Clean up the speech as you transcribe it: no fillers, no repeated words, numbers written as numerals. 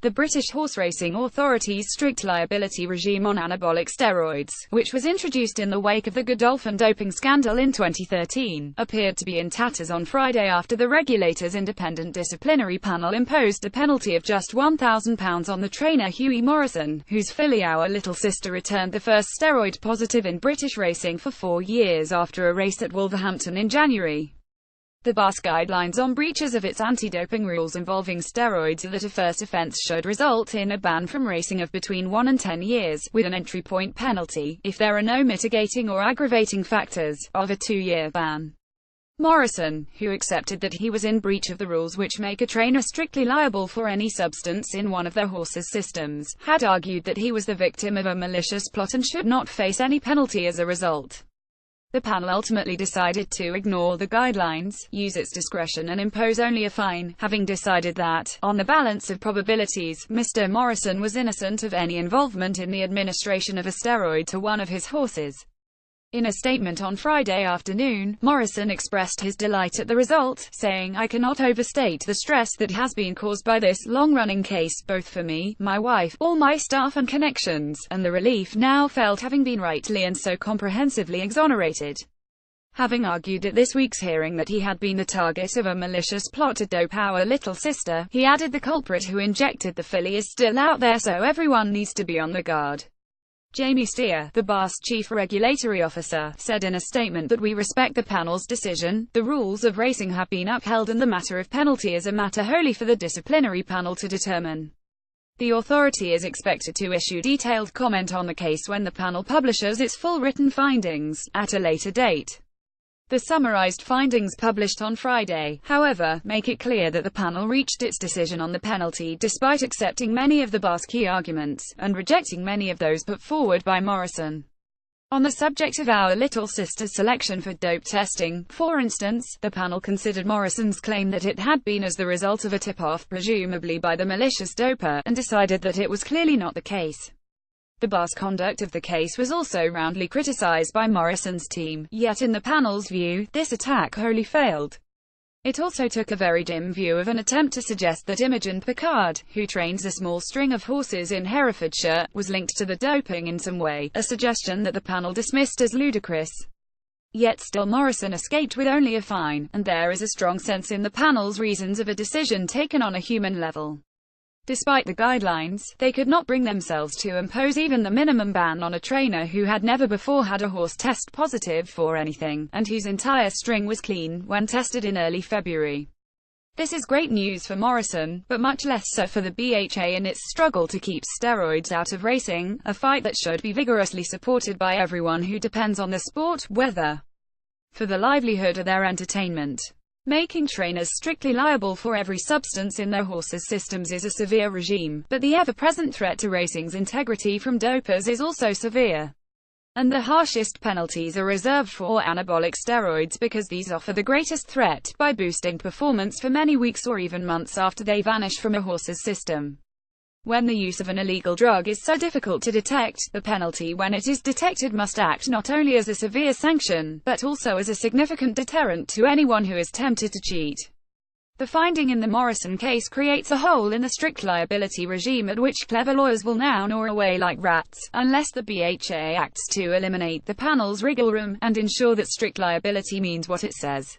The British Horse Racing Authority's strict liability regime on anabolic steroids, which was introduced in the wake of the Godolphin doping scandal in 2013, appeared to be in tatters on Friday after the regulator's independent disciplinary panel imposed a penalty of just £1,000 on the trainer Hughie Morrison, whose filly Our Little Sister returned the first steroid positive in British racing for 4 years after a race at Wolverhampton in January. The BAR's guidelines on breaches of its anti-doping rules involving steroids that a first offence should result in a ban from racing of between 1 and 10 years, with an entry point penalty, if there are no mitigating or aggravating factors, of a 2-year ban. Morrison, who accepted that he was in breach of the rules which make a trainer strictly liable for any substance in one of their horse's systems, had argued that he was the victim of a malicious plot and should not face any penalty as a result. The panel ultimately decided to ignore the guidelines, use its discretion and impose only a fine, having decided that, on the balance of probabilities, Mr. Morrison was innocent of any involvement in the administration of a steroid to one of his horses. In a statement on Friday afternoon, Morrison expressed his delight at the result, saying, "I cannot overstate the stress that has been caused by this long-running case, both for me, my wife, all my staff and connections, and the relief now felt having been rightly and so comprehensively exonerated." Having argued at this week's hearing that he had been the target of a malicious plot to dope Our Little Sister, he added the culprit who injected the filly is still out there, so everyone needs to be on the guard. Jamie Steer, the BAR's chief regulatory officer, said in a statement that we respect the panel's decision, the rules of racing have been upheld and the matter of penalty is a matter wholly for the disciplinary panel to determine. The authority is expected to issue detailed comment on the case when the panel publishes its full written findings, at a later date. The summarized findings published on Friday, however, make it clear that the panel reached its decision on the penalty despite accepting many of the BAR's key arguments, and rejecting many of those put forward by Morrison. On the subject of Our Little Sister's selection for dope testing, for instance, the panel considered Morrison's claim that it had been as the result of a tip-off, presumably by the malicious doper, and decided that it was clearly not the case. The BAR's conduct of the case was also roundly criticized by Morrison's team, yet in the panel's view, this attack wholly failed. It also took a very dim view of an attempt to suggest that Imogen Pickard, who trains a small string of horses in Herefordshire, was linked to the doping in some way, a suggestion that the panel dismissed as ludicrous. Yet still Morrison escaped with only a fine, and there is a strong sense in the panel's reasons of a decision taken on a human level. Despite the guidelines, they could not bring themselves to impose even the minimum ban on a trainer who had never before had a horse test positive for anything, and whose entire string was clean when tested in early February. This is great news for Morrison, but much less so for the BHA in its struggle to keep steroids out of racing, a fight that should be vigorously supported by everyone who depends on the sport, whether for the livelihood or their entertainment. Making trainers strictly liable for every substance in their horses' systems is a severe regime, but the ever-present threat to racing's integrity from dopers is also severe. And the harshest penalties are reserved for anabolic steroids because these offer the greatest threat, by boosting performance for many weeks or even months after they vanish from a horse's system. When the use of an illegal drug is so difficult to detect, the penalty when it is detected must act not only as a severe sanction, but also as a significant deterrent to anyone who is tempted to cheat. The finding in the Morrison case creates a hole in the strict liability regime at which clever lawyers will now gnaw away like rats, unless the BHA acts to eliminate the panel's wriggle room, and ensure that strict liability means what it says.